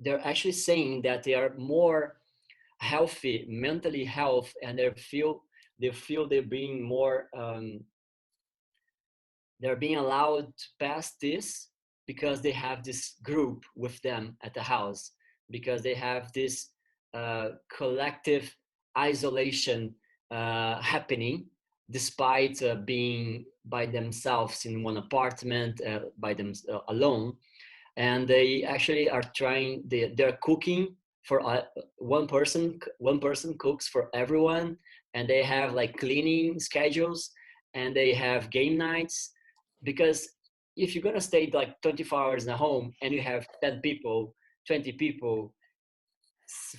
they're actually saying that they are more healthy, mentally health, and they feel they're being more they're being allowed to pass this because they have this group with them at the house, because they have this collective isolation happening, despite being by themselves in one apartment, by them alone. And they actually are trying, they're cooking for one person cooks for everyone, and they have like cleaning schedules, and they have game nights. Because if you're going to stay like 24 hours in a home and you have 10 people, 20 people,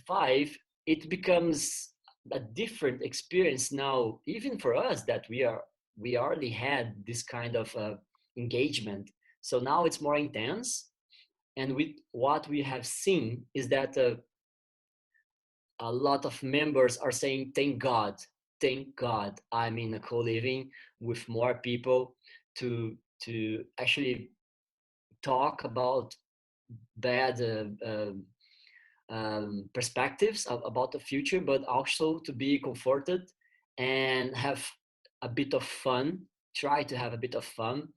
5, it becomes a different experience now, even for us, that we already had this kind of engagement. So now it's more intense. And with what we have seen is that a lot of members are saying, thank God I'm in a co-living with more people to actually talk about bad perspectives about the future, but also to be comforted and have a bit of fun, try to have a bit of fun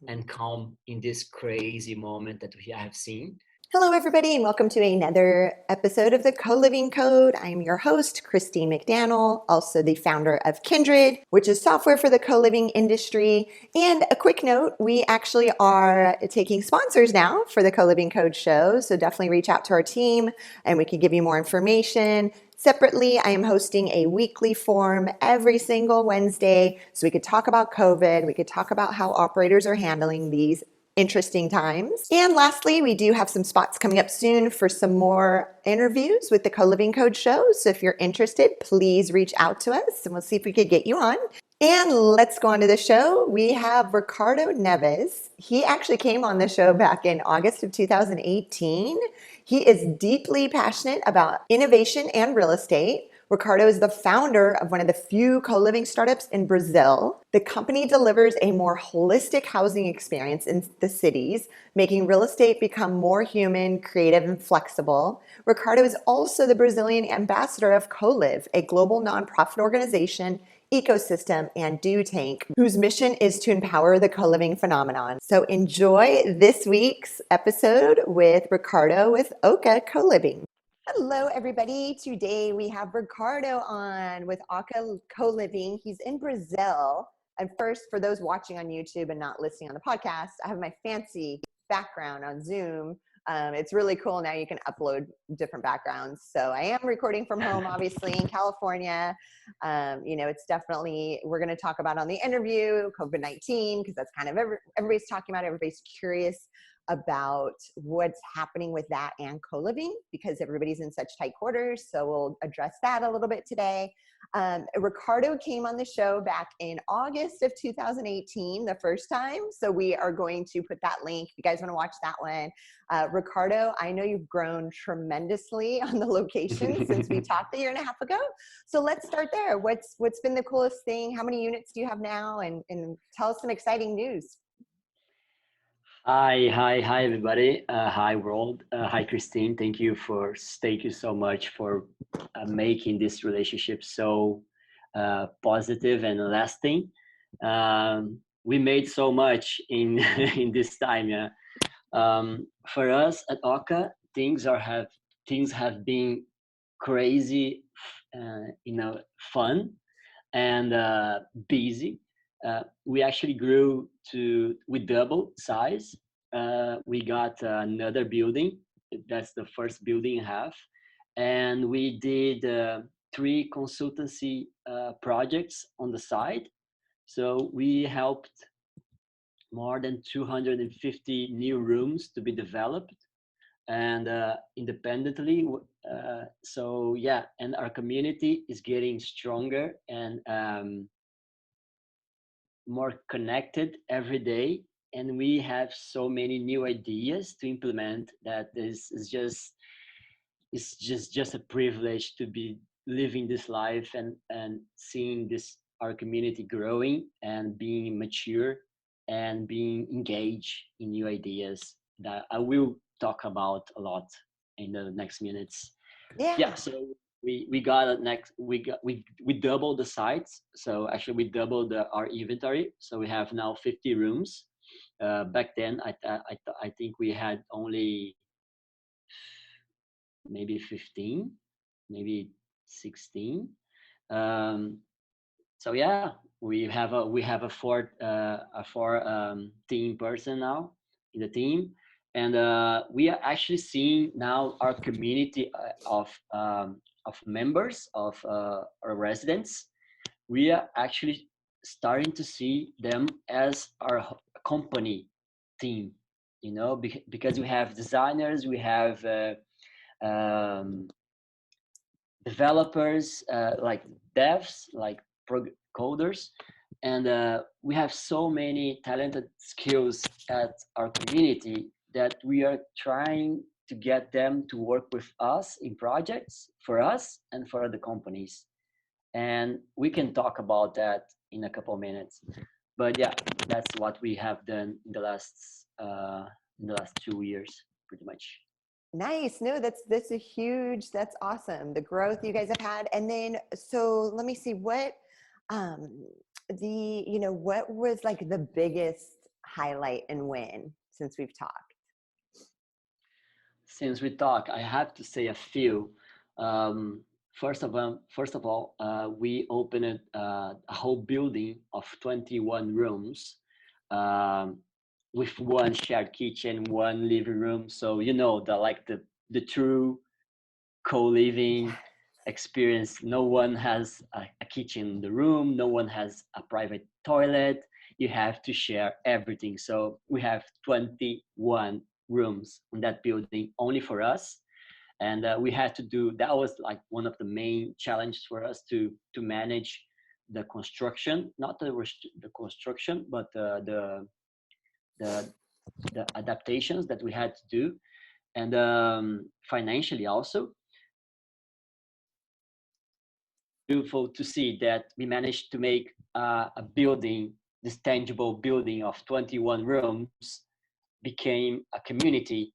and calm in this crazy moment that we have seen. Hello, everybody, and welcome to another episode of the Co-Living Code. I'm your host, Christine McDaniel, also the founder of Kndrd, which is software for the co-living industry. And a quick note, we actually are taking sponsors now for the Co-Living Code show, so definitely reach out to our team and we can give you more information. Separately, I am hosting a weekly forum every single Wednesday so we could talk about COVID, we could talk about how operators are handling these interesting times. And lastly, we do have some spots coming up soon for some more interviews with the Co-Living Code show. So if you're interested, please reach out to us and we'll see if we could get you on. And let's go on to the show. We have Ricardo Neves. He actually came on the show back in August of 2018. He is deeply passionate about innovation and real estate. Ricardo is the founder of one of the few co-living startups in Brazil. The company delivers a more holistic housing experience in the cities, making real estate become more human, creative, and flexible. Ricardo is also the Brazilian ambassador of Co-Liv, a global nonprofit organization, ecosystem, and do tank, whose mission is to empower the co-living phenomenon. So enjoy this week's episode with Ricardo with Oka Co-Living. Hello, everybody. Today we have Ricardo on with Oka Co-Living. He's in Brazil. And first, for those watching on YouTube and not listening on the podcast, I have my fancy background on Zoom. It's really cool. Now you can upload different backgrounds. So I am recording from home, obviously, in California. It's definitely, we're going to talk about on the interview, COVID-19, because that's kind of everybody's talking about it. Everybody's curious about what's happening with that and co-living because everybody's in such tight quarters. So we'll address that a little bit today. Ricardo came on the show back in August of 2018, the first time. So we are going to put that link. If you guys want to watch that one. Ricardo, I know you've grown tremendously on the location since we talked a year and a half ago. So let's start there. What's been the coolest thing? How many units do you have now? And tell us some exciting news. Hi, everybody. Hi, world. Hi, Christine. Thank you so much for making this relationship so positive and lasting. We made so much in in this time. Yeah. For us at Oka, things have been crazy, fun and busy. We actually we doubled size. We got another building. That's the first building I have. And we did 3 consultancy projects on the side. So we helped more than 250 new rooms to be developed and independently. So yeah, and our community is getting stronger and more connected every day, and we have so many new ideas to implement that this is just a privilege to be living this life and seeing this our community growing and being mature and being engaged in new ideas that I will talk about a lot. in the next minutes. Yeah. Yeah, so we got it next. We doubled the sites. So actually, we doubled our inventory. So we have now 50 rooms. Back then, I think we had only maybe 15, maybe 16. Um, so yeah, we have a four team person now in the team, and we are actually seeing now our community of members of our residents. We are actually starting to see them as our company team, because we have designers, we have um, developers, like devs, like coders, and we have so many talented skills at our community that we are trying to get them to work with us in projects for us and for the companies. And we can talk about that in a couple of minutes. But yeah, that's what we have done in the last 2 years, pretty much. Nice. No, that's a huge, that's awesome. The growth you guys have had. And then, so let me see what, what was like the biggest highlight and win since we've talked? Since we talk, I have to say a few. Um, first of all, we opened a whole building of 21 rooms, um, with one shared kitchen, one living room. So the true co-living Yeah. experience. No one has a kitchen in the room. No one has a private toilet. You have to share everything. So we have 21 rooms in that building only for us, and we had to do that. Was like one of the main challenges for us to manage the construction, not the construction, but the the adaptations that we had to do, and financially also. Beautiful to see that we managed to make a building, this tangible building of 21 rooms, became a community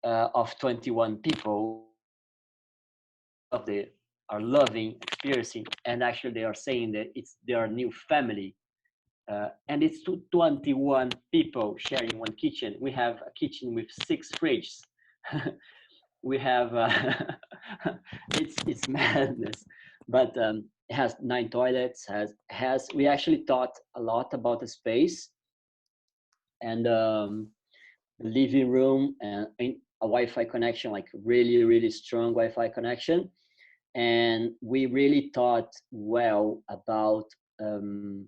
of 21 people of the are loving, experiencing, and actually they are saying that it's their new family. And it's 21 people sharing one kitchen. We have a kitchen with 6 fridges. We have it's madness, but it has 9 toilets. Has We actually thought a lot about the space, and the living room, and a Wi-Fi connection, like really strong Wi-Fi connection. And we really thought well about um,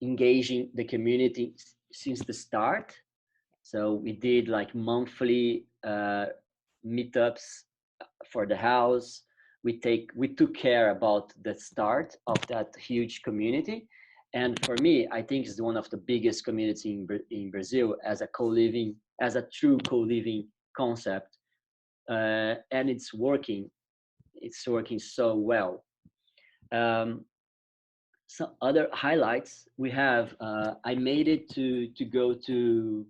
engaging the community since the start. So we did like monthly meetups for the house. We took care about the start of that huge community, and for me, I think it's one of the biggest communities in Brazil as a co-living, as a true co-living concept, and it's working. It's working so well. Um, some other highlights we have. I made it to go to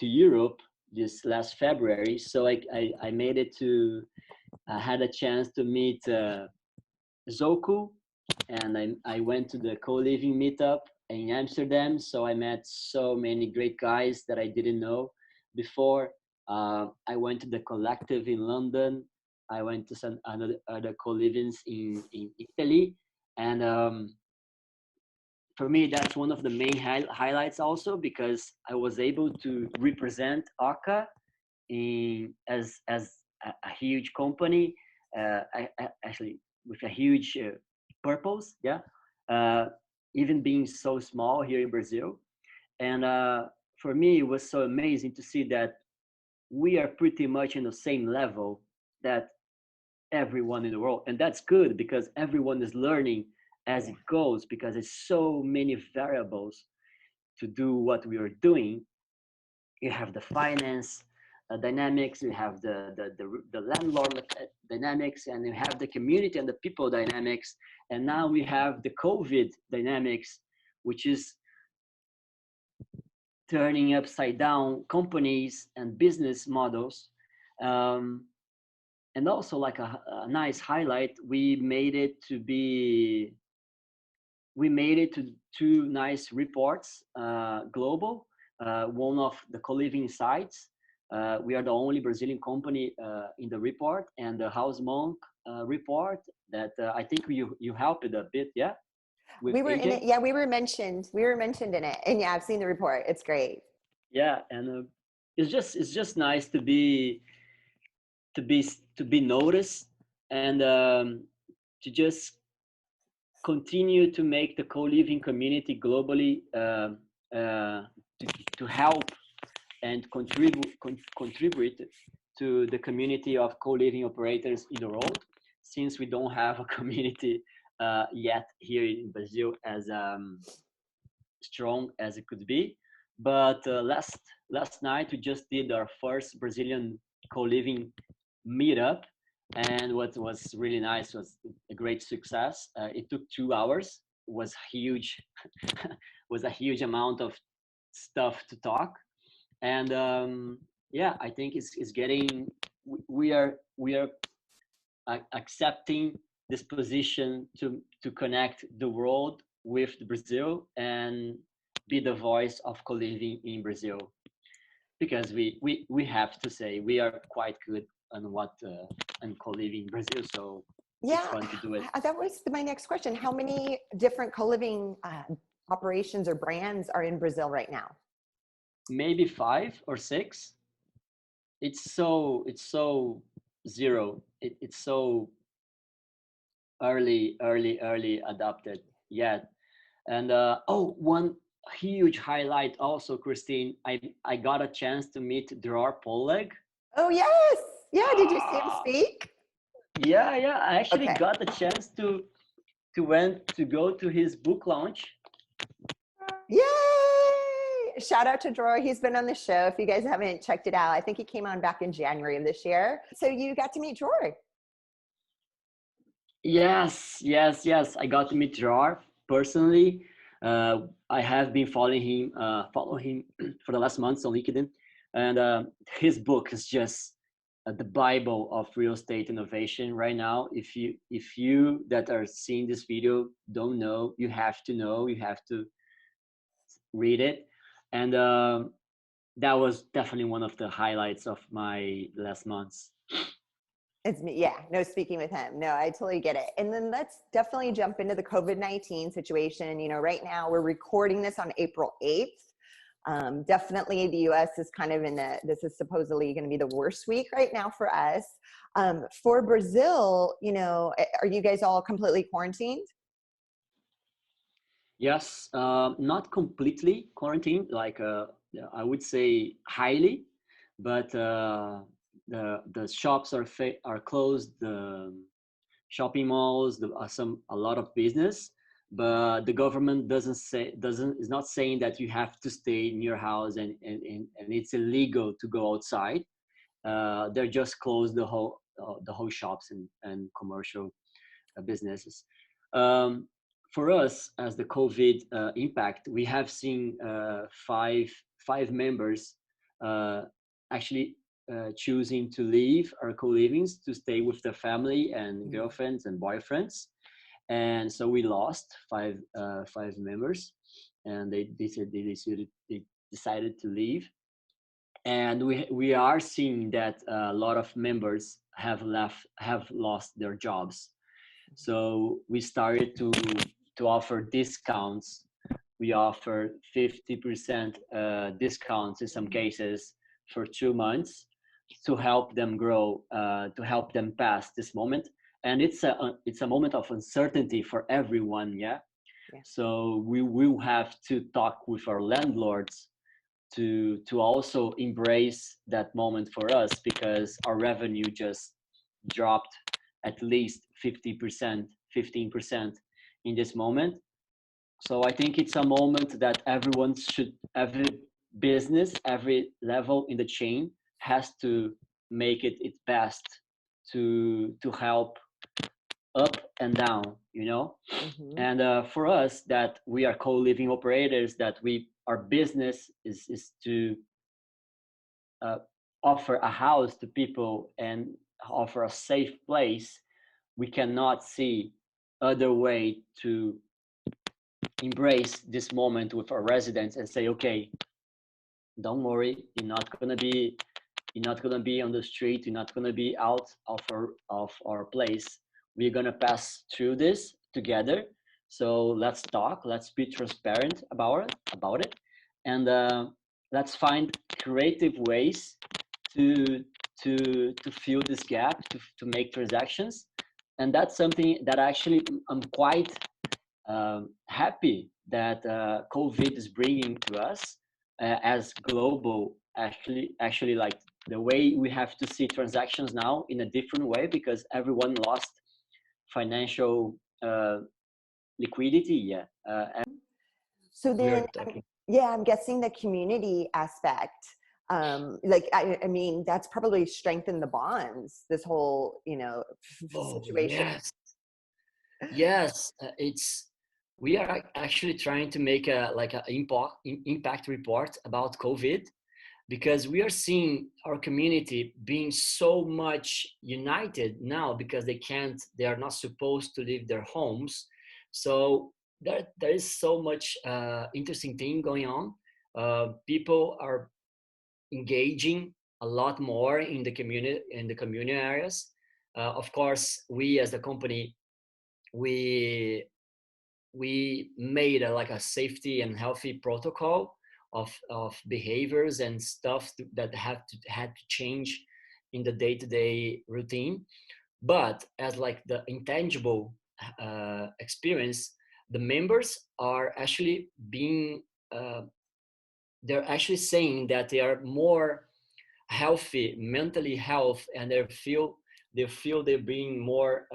Europe this last February. So I made it to. I had a chance to meet Zoku, and I went to the co-living meetup in Amsterdam. So I met so many great guys that I didn't know before. I went to the collective in London. I went to some other co-livings in Italy, and for me, that's one of the main highlights also, because I was able to represent Oka as a huge company, actually with a huge purpose. Yeah, uh, even being so small here in Brazil, and for me, it was so amazing to see that we are pretty much in the same level that everyone in the world, and that's good because everyone is learning as Yeah. it goes, because there's so many variables to do what we are doing. You have the finance dynamics, you have the landlord dynamics, and you have the community and the people dynamics, and now we have the COVID dynamics, which is turning upside down companies and business models. Um, and also like a nice highlight, we made it to two nice reports, global. One of the Co-Living sites. We are the only Brazilian company in the report, and the House Monk report that I think you helped a bit, yeah, with We were in it. AJ. Yeah, we were mentioned. We were mentioned in it. And yeah, I've seen the report. It's great. Yeah, and it's just nice to be to be noticed, and to just continue to make the co-living community globally, uh, to help and contribute to the community of co-living operators in the world, since we don't have a community yet here in Brazil as strong as it could be. But last night we just did our first Brazilian co-living meetup, and what was really nice was a great success. It took 2 hours. Was huge, was a huge amount of stuff to talk, and yeah, I think it's getting. We are accepting this position to connect the world with Brazil and be the voice of co-living in Brazil, because we have to say we are quite good on what on co-living in Brazil, so it's Yeah, fun to do it. that was my next question. How many different co-living operations or brands are in Brazil right now? Maybe 5 or 6. It's so zero. It's so early adopted yet. And oh, one huge highlight also, Christine, I got a chance to meet Drawer Polleg. Oh, yes. Yeah. Did you see him speak? Yeah, I actually Okay. got the chance to go to his book launch. Yay! Shout out to Drawer. He's been on the show. If you guys haven't checked it out, I think he came on back in January of this year. So you got to meet Drawer. Yes. I got to meet Drawer personally. I have been following him for the last months on LinkedIn, and his book is just the Bible of real estate innovation right now. If you that are seeing this video don't know, you have to know. You have to read it, and that was definitely one of the highlights of my last months. It's me. Yeah. No, speaking with him. No, I totally get it. And then let's definitely jump into the COVID-19 situation. You know, right now we're recording this on April 8th. Definitely the US is kind of this is supposedly going to be the worst week right now for us. For Brazil, you know, are you guys all completely quarantined? Yes, not completely quarantined, like yeah, I would say highly, but the shops are closed, the shopping malls, a lot of business, but the government doesn't is not saying that you have to stay in your house, and it's illegal to go outside. They're just closed the whole shops and commercial businesses. Um, for us, as the COVID impact, we have seen five members uh, actually choosing to leave our co-livings to stay with their family and girlfriends and boyfriends, and so we lost five members, and they decided to leave, and we are seeing that a lot of members have lost their jobs, so we started to offer discounts. We offer 50% discounts in some cases for 2 months to help them grow, to help them pass this moment. And it's a moment of uncertainty for everyone, yeah. Yeah. So we will have to talk with our landlords to also embrace that moment for us, because our revenue just dropped at least 50%, 15% in this moment. So I think it's a moment that every business, every level in the chain has to make it its best to help up and down, you know. Mm-hmm. And for us, that we are co-living operators, that our business is to uh, offer a house to people and offer a safe place. We cannot see other way to embrace this moment with our residents and say, okay, don't worry, you're not gonna be on the street, you're not gonna be out of our place. We're gonna pass through this together. So let's talk, let's be transparent about it, and let's find creative ways to to fill this gap, to make transactions. And that's something that actually I'm quite happy that COVID is bringing to us as global. Actually, like the way we have to see transactions now in a different way, because everyone lost financial liquidity. Yeah, and So we are then, talking. yeah, I'm guessing the community aspect, like, I mean, that's probably strengthened the bonds, this whole, Oh situation. yes, yes. It's we are actually trying to make a like a impact report about COVID, because we are seeing our community being so much united now, because they are not supposed to leave their homes. So there is so much interesting thing going on. People are engaging a lot more in the community areas. Of course, we as a company, we we made like a safety and healthy protocol of behaviors and stuff that had to change in the day-to-day routine. But as like the intangible experience, the members are actually being they're actually saying that they are more healthy, mentally health, and they feel they're being more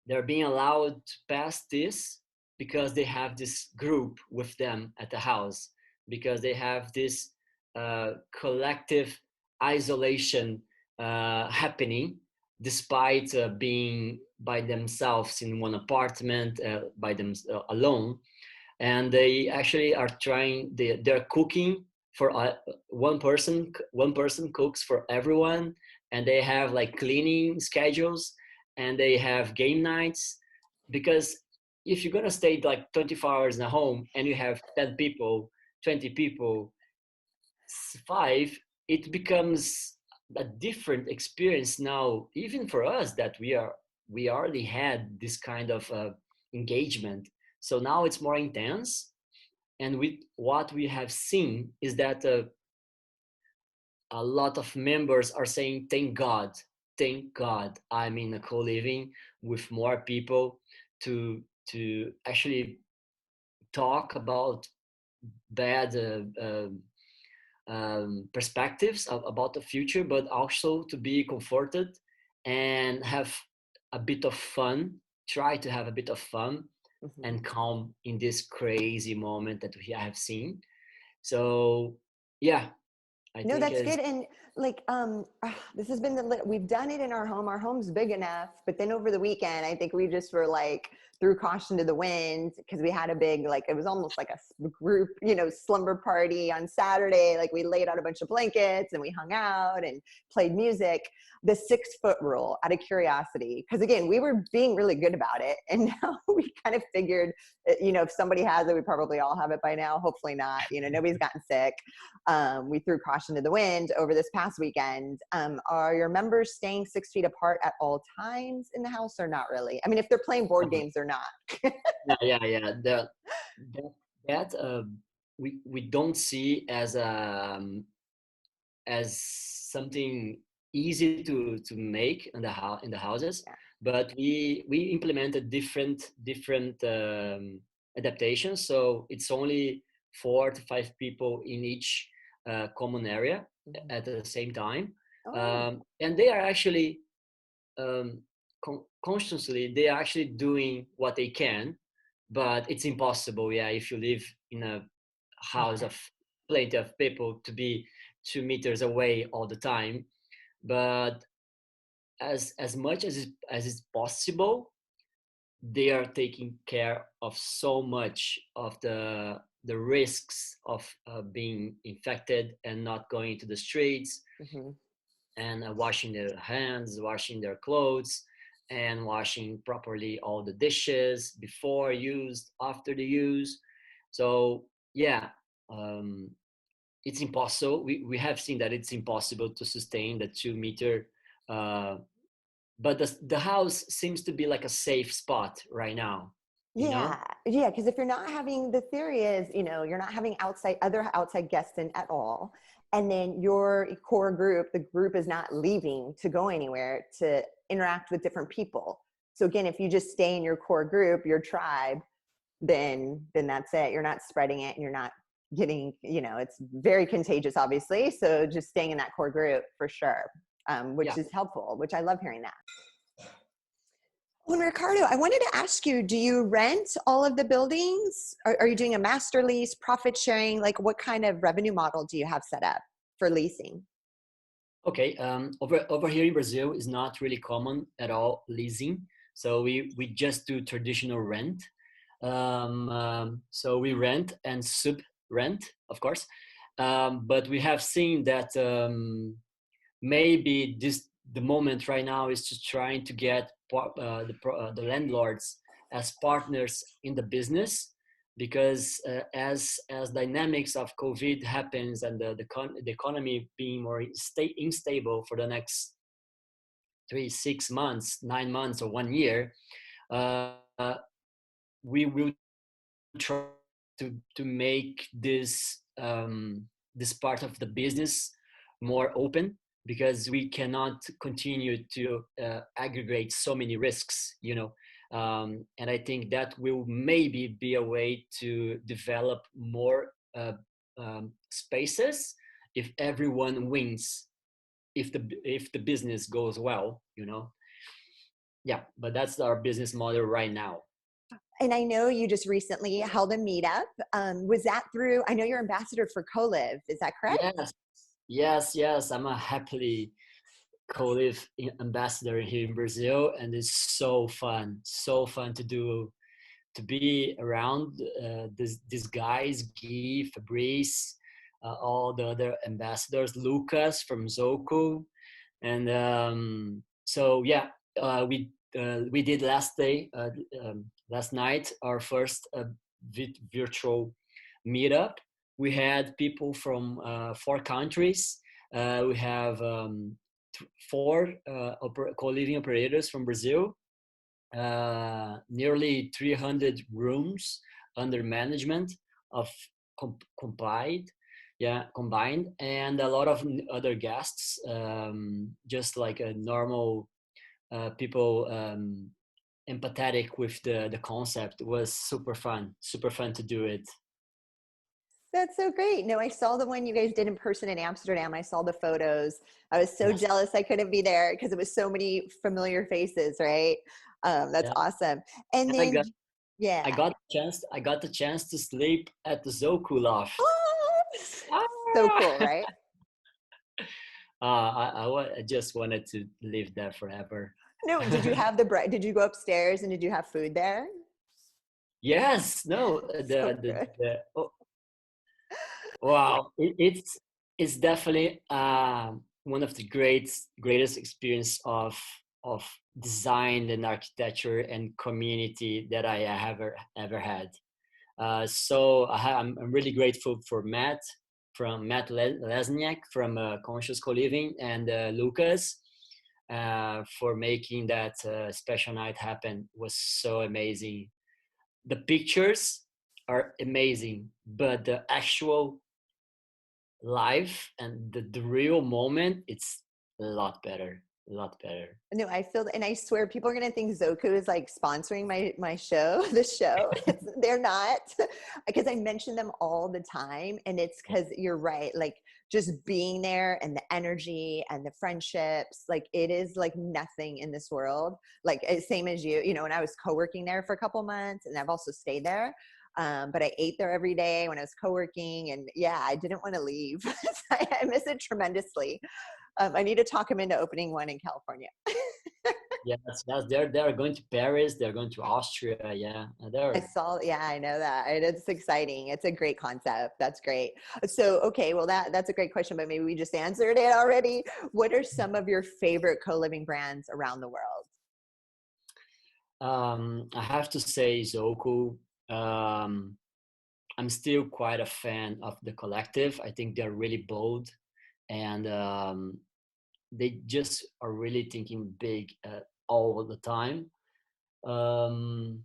they're being allowed to pass this, because they have this group with them at the house, because they have this collective isolation happening, despite being by themselves in one apartment, by them alone. And they actually are trying, they're cooking for one person cooks for everyone, and they have like cleaning schedules, and they have game nights. Because if you're going to stay like 24 hours in a home and you have 10 people, 20 people, 5, it becomes a different experience now, even for us, that we already had this kind of engagement. So now it's more intense. And with what we have seen is that a lot of members are saying, thank God I'm in a co-living with more people to actually talk about bad perspectives about the future, but also to be comforted and have a bit of fun, try to have a bit of fun Mhm. and calm in this crazy moment that we have seen. So yeah, I No, think that's is good. And like, this has been we've done it in our home. Our home's big enough, but then over the weekend, I think we just were like threw caution to the wind, because we had a big, like, it was almost like a group, slumber party on Saturday. Like, we laid out a bunch of blankets and we hung out and played music. The 6 foot rule, out of curiosity, because again, we were being really good about it. And now we kind of figured, if somebody has it, we probably all have it by now. Hopefully not, nobody's gotten sick. We threw caution to the wind over this past weekend. Are your members staying 6 feet apart at all times in the house, or not really? I mean, if they're playing board games or not. yeah. That we don't see as something easy to make in the houses, Yeah. but we implemented different adaptations. So it's only 4 to 5 people in each common area Mhm. at the same time. Oh, And they are actually um, consciously, they are actually doing what they can, but it's impossible, yeah, if you live in a house okay. of plenty of people, to be 2 meters away all the time. But as much as is possible, they are taking care of so much of the risks of being infected and not going to the streets, Mm-hmm. and washing their hands, washing their clothes, and washing properly all the dishes before used, after the use. So yeah, um, it's impossible. We have seen that it's impossible to sustain the 2 meter. Uh, but the house seems to be like a safe spot right now, you know? Yeah, yeah, because if you're not having, the theory is, you're not having other outside guests in at all, and then your core group, the group is not leaving to go anywhere to interact with different people. So again, if you just stay in your core group, your tribe, then that's it. You're not spreading it, and you're not getting, it's very contagious, obviously. So just staying in that core group for sure, which Yeah. is helpful, which I love hearing that. Well, Ricardo, I wanted to ask you, do you rent all of the buildings? Are you doing a master lease, profit sharing? Like, what kind of revenue model do you have set up for leasing? Okay. Over here in Brazil is not really common at all leasing. So we just do traditional rent. So we rent and sub rent, of course. But we have seen that maybe the moment right now is just trying to get the landlords as partners in the business, because as dynamics of COVID happens, and the economy being more unstable for the next 3 6 months, 9 months, or 1 year, uh, we will try to make this part of the business more open, because we cannot continue to aggregate so many risks, and I think that will maybe be a way to develop more spaces if everyone wins, if the business goes well, yeah. But that's our business model right now. And I know you just recently held a meetup. Was that through, I know you're ambassador for Co-Liv, is that correct? Yes, I'm a happily Co-Liv ambassador here in Brazil, and it's so fun to be around these guys, Guy, Fabrice, all the other ambassadors, Lucas from Zoco, and so yeah, we did last night our first virtual meetup. We had people from 4 countries. We have four co-living operators from Brazil, nearly 300 rooms under management of combined, and a lot of other guests, just like a normal people, empathetic with the concept. It was super fun to do it. That's so great. No, I saw the one you guys did in person in Amsterdam. I saw the photos. I was so Yes. jealous I couldn't be there because it was so many familiar faces, right? That's Yeah. awesome. And And I got then, yeah. I got the chance to sleep at the Zoku loft. Oh, so cool, Ah! right? I just wanted to live there forever. No, did you have did you go upstairs and did you have food there? Yes, no, So good. oh, wow, it's definitely one of the greatest experience of design and architecture and community that I have ever had. So I'm really grateful for Matt Lesniak from Conscious Co-Living, and Lucas for making that special night happen. It was so amazing. The pictures are amazing, but the actual life and the real moment, it's a lot better. No, I feel, and I swear people are gonna think Zoku is like sponsoring my show, the show. They're not, because I mention them all the time, and it's because you're right. Like just being there and the energy and the friendships, like it is like nothing in this world. Like same as you, when I was co-working there for a couple months, and I've also stayed there. But I ate there every day when I was co-working, and yeah, I didn't want to leave. I miss it tremendously. I need to talk him into opening one in California. Yes, yes, they're going to Paris, they're going to Austria, yeah. I They're saw, yeah, I know that. It's exciting. It's a great concept. That's great. So, okay, well that's a great question, but maybe we just answered it already. What are some of your favorite co-living brands around the world? I have to say Zoku. Um, I'm still quite a fan of the collective. I think they're really bold and they just are really thinking big all the time. Um,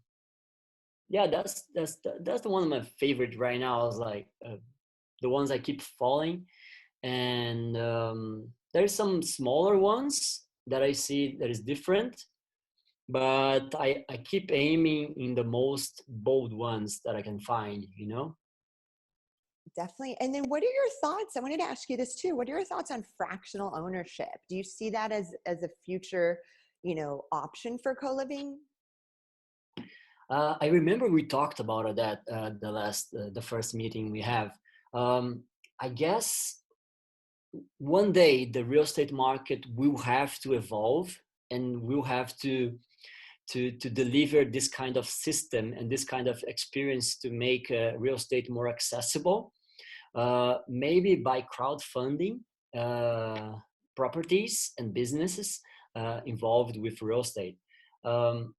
yeah, that's the one of my favorite right now. I was like the ones I keep following, and there's some smaller ones that I see that is different, but I keep aiming in the most bold ones that I can find, you know. Definitely. And then what are your thoughts? I wanted to ask you this too. What are your thoughts on fractional ownership? Do you see that as a future, option for co-living? I remember we talked about that the first meeting we have. Um, I guess one day the real estate market will have to evolve and will have to deliver this kind of system and this kind of experience to make real estate more accessible, maybe by crowdfunding uh, properties and businesses involved with real estate. um,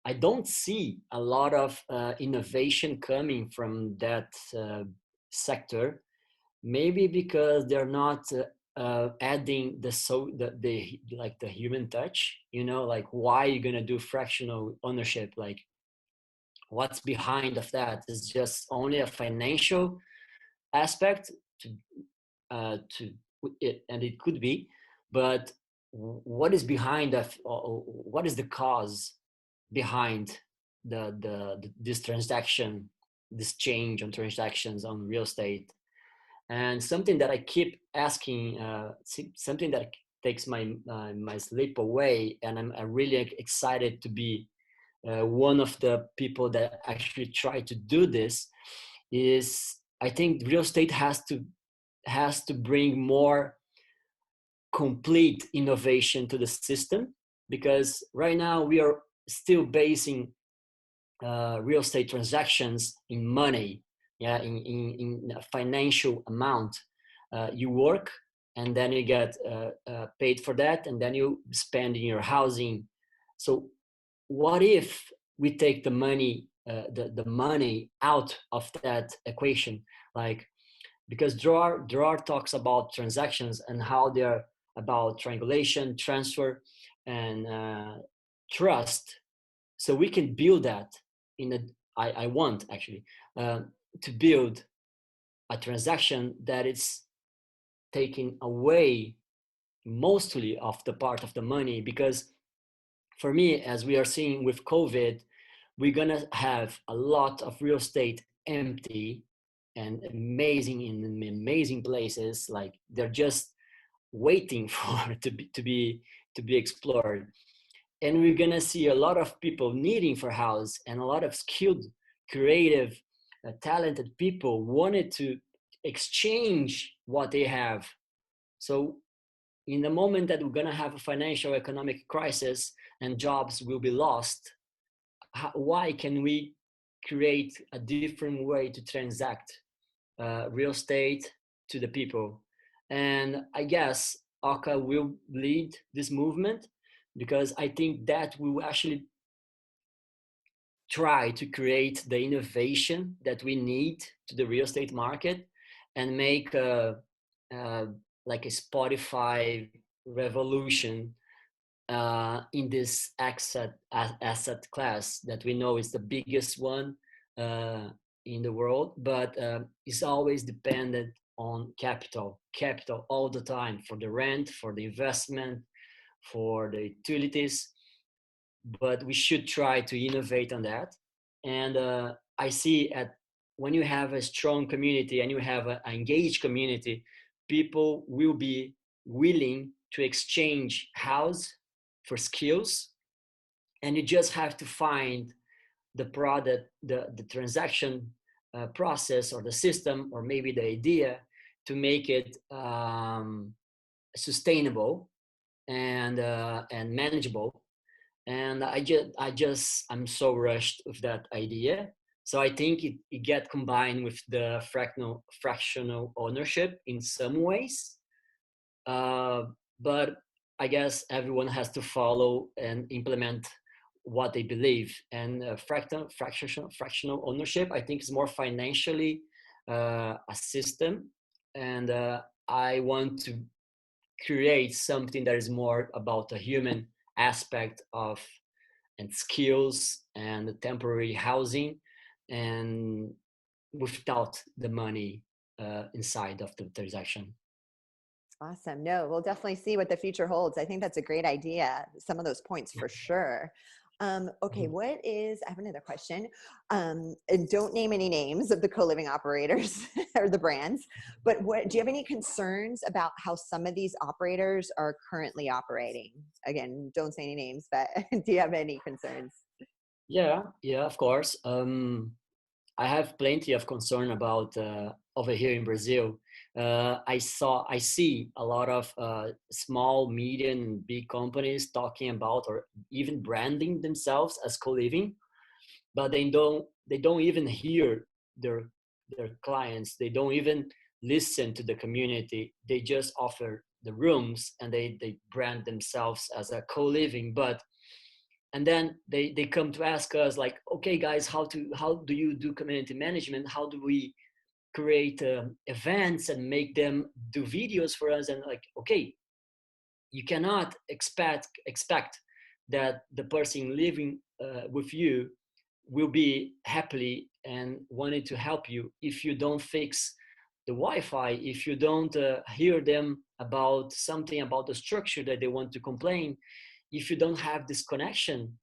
I don't see a lot of innovation coming from that sector. Maybe because they're not adding the like the human touch. You know, like why are you gonna do fractional ownership? Like what's behind of that? Is just only a financial aspect to it, and it could be, but what is behind of what is the cause behind this transaction, this change on transactions on real estate? And something that I keep asking, something that takes my sleep away, and I'm really excited to be one of the people that actually try to do this, is I think real estate has to bring more complete innovation to the system, because right now we are still basing real estate transactions in money, yeah, in a financial amount. You work and then you get paid for that, and then you spend in your housing. So what if we take the money out of that equation? Like, because drawer talks about transactions and how they're about triangulation, transfer, and trust. So we can build that in a I want actually uh, to build a transaction that is taking away mostly of the part of the money. Because for me, as we are seeing with COVID, we're gonna have a lot of real estate empty and amazing in amazing places, like they're just waiting for to be explored. And we're gonna see a lot of people needing for house, and a lot of skilled, creative, talented people wanted to exchange what they have. So in the moment that we're gonna have a financial economic crisis and jobs will be lost, why can we create a different way to transact real estate to the people? And I guess Oka will lead this movement, because I think that will actually try to create the innovation that we need to the real estate market, and make a like a Spotify revolution in this asset class that we know is the biggest one uh, in the world, but is always dependent on capital all the time, for the rent, for the investment, for the utilities. But we should try to innovate on that. And I see at when you have a strong community and you have an engaged community, people will be willing to exchange house for skills. And you just have to find the product, the transaction process, or the system, or maybe the idea, to make it sustainable and manageable. and I'm so rushed with that idea. So I think it get combined with the fractional ownership in some ways, uh, but I guess everyone has to follow and implement what they believe. And fractional ownership, I think, is more financially a system, and I want to create something that is more about the human aspect of and skills and temporary housing, and without the money inside of the transaction. Awesome. No, we'll definitely see what the future holds. I think that's a great idea. Some of those points for sure. Okay, I have another question. And don't name any names of the co-living operators or the brands, but do you have any concerns about how some of these operators are currently operating? Again, don't say any names, but do you have any concerns? Yeah, of course. I have plenty of concern about over here in Brazil. I see a lot of small, medium, and big companies talking about or even branding themselves as co-living, but they don't even hear their clients. They don't even listen to the community. They just offer the rooms and they brand themselves as a co-living, but and then they come to ask us like, okay guys, how do you do community management? How do we create events and make them do videos for us? And like, okay, you cannot expect that the person living with you will be happily and wanting to help you if you don't fix the Wi-Fi, if you don't hear them about something about the structure that they want to complain, if you don't have this connection.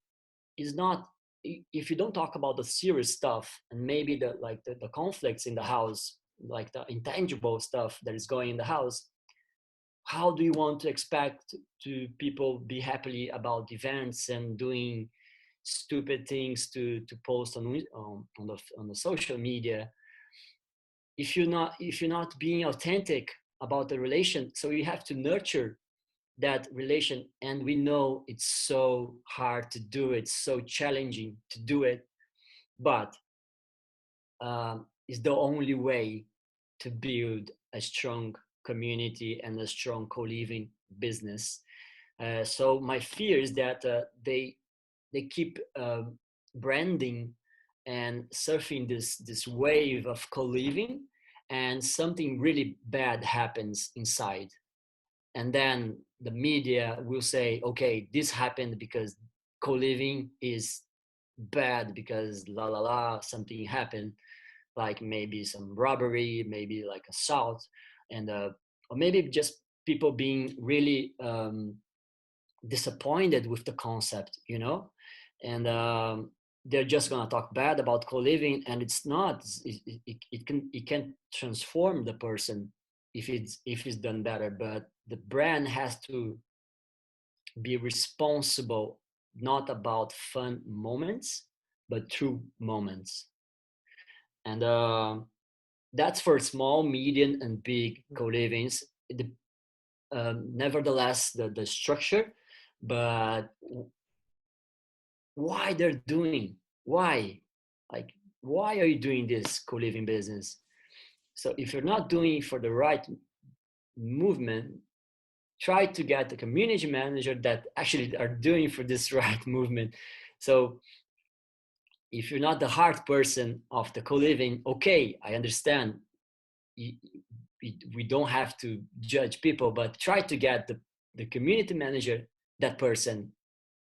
Is not, if you don't talk about the serious stuff and maybe the conflicts in the house, like the intangible stuff that is going in the house, how do you want to expect to people be happily about events and doing stupid things to post on the social media if you're not being authentic about the relation? So you have to nurture that relation, and we know it's so hard to do it, so challenging to do it, but it's the only way to build a strong community and a strong co-living business. So my fear is that they keep branding and surfing this wave of co-living, and something really bad happens inside, and then the media will say, okay, this happened because co-living is bad because la la la, something happened, like maybe some robbery, maybe like assault, and or maybe just people being really disappointed with the concept, and they're just gonna talk bad about co-living, and it's not. It can transform the person if it's done better, but the brand has to be responsible, not about fun moments, but true moments, and that's for small, medium, and big co-livings. Nevertheless, the structure, but why they're doing, why, like, why are you doing this co-living business? So if you're not doing it for the right movement, try to get a community manager that actually are doing for this right movement. So if you're not the hard person of the co-living, okay, I understand. We don't have to judge people, but try to get the community manager, that person,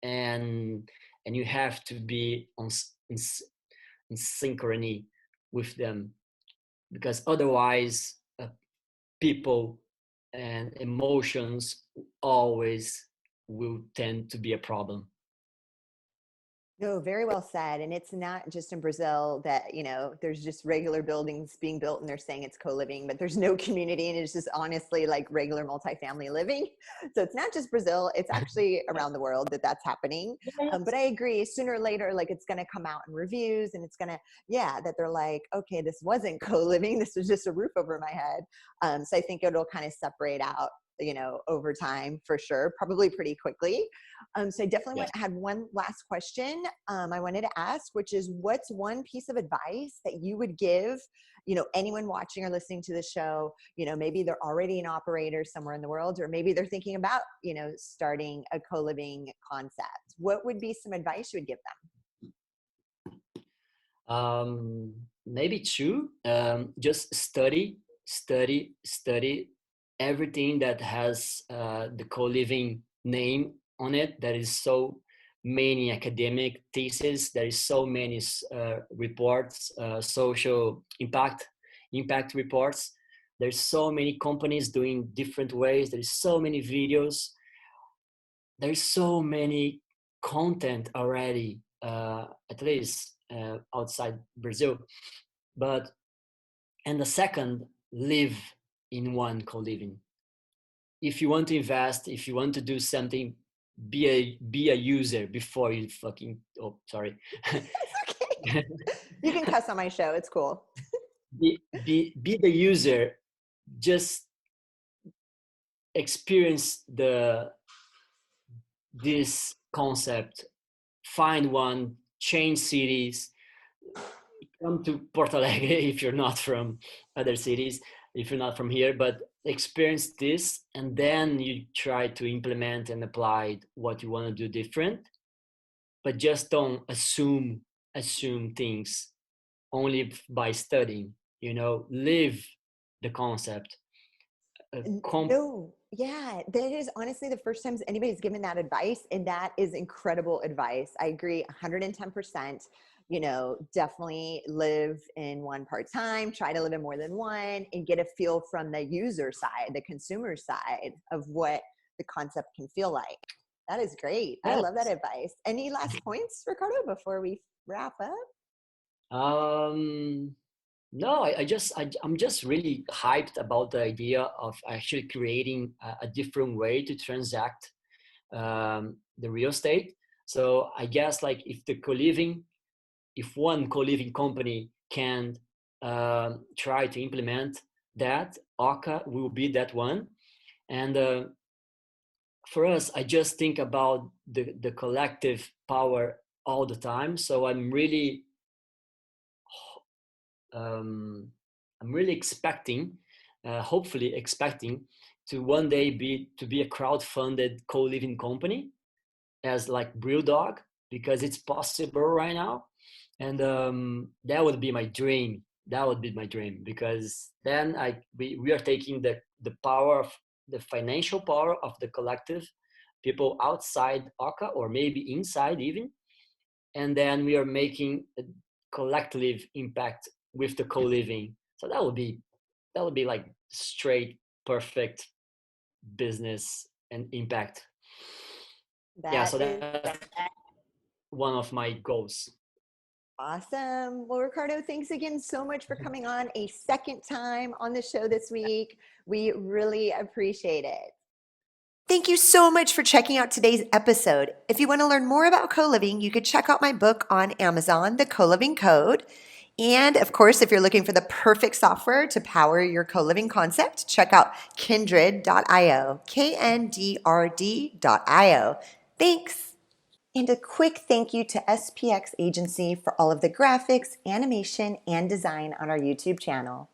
and you have to be in synchrony with them, because otherwise people and emotions always will tend to be a problem. No, very well said. And it's not just in Brazil that, there's just regular buildings being built and they're saying it's co-living, but there's no community and it's just honestly like regular multifamily living. So it's not just Brazil, it's actually around the world that that's happening. But I agree, sooner or later, like it's going to come out in reviews and it's going to, that they're like, okay, this wasn't co-living. This was just a roof over my head. So I think it'll kind of separate out over time for sure, probably pretty quickly. So I definitely Yes. had one last question I wanted to ask, which is, what's one piece of advice that you would give, anyone watching or listening to the show? Maybe they're already an operator somewhere in the world, or maybe they're thinking about, starting a co-living concept. What would be some advice you would give Maybe two. Just study everything that has the co-living name on it. There is so many academic theses. There is so many reports, social impact reports. There's so many companies doing different ways. There's so many videos. There's so many content already, at least outside Brazil. But and the second, live in one co-living. If you want to invest, if you want to do something, be a user before you fucking. Oh, sorry. them? Okay. You can cuss on my show. It's cool. Be the user. Just experience this concept. Find one. Change cities. Come to Porto Alegre if you're not from other cities, if you're not from here, but experience this, and then you try to implement and apply what you want to do different. But just don't assume things only by studying. Live the concept. No, yeah, that is honestly the first time anybody's given that advice, and that is incredible advice. I agree 110%. Definitely live in one part-time, try to live in more than one, and get a feel from the user side, the consumer side of what the concept can feel like. That is great. I love that Yes. advice. Any last points, Ricardo, before we wrap up? No, I'm just really hyped about the idea of actually creating a different way to transact the real estate. So I guess like if one co-living company can try to implement that, Oka will be that one. And for us, I just think about the collective power all the time. So um, I'm really expecting, hopefully expecting, to one day be a crowd-funded co-living company as like BrewDog, because it's possible right now, and that would be my dream. That would be my dream, because then we are taking the power of the financial power of the collective people outside Oka, or maybe inside even, and then we are making a collective impact with the co-living. So that would be like straight perfect business and impact. Yeah, That so is that's one of my goals. awesome. Well, Ricardo, thanks again so much for coming on a second time on the show this week. We really appreciate it. Thank you so much for checking out today's episode. If you want to learn more about co-living, you could check out my book on Amazon, The Co-Living Code. And of course, if you're looking for the perfect software to power your co-living concept, check out Kndrd.io, Kndrd.io. Thanks. And a quick thank you to SPX Agency for all of the graphics, animation, and design on our YouTube channel.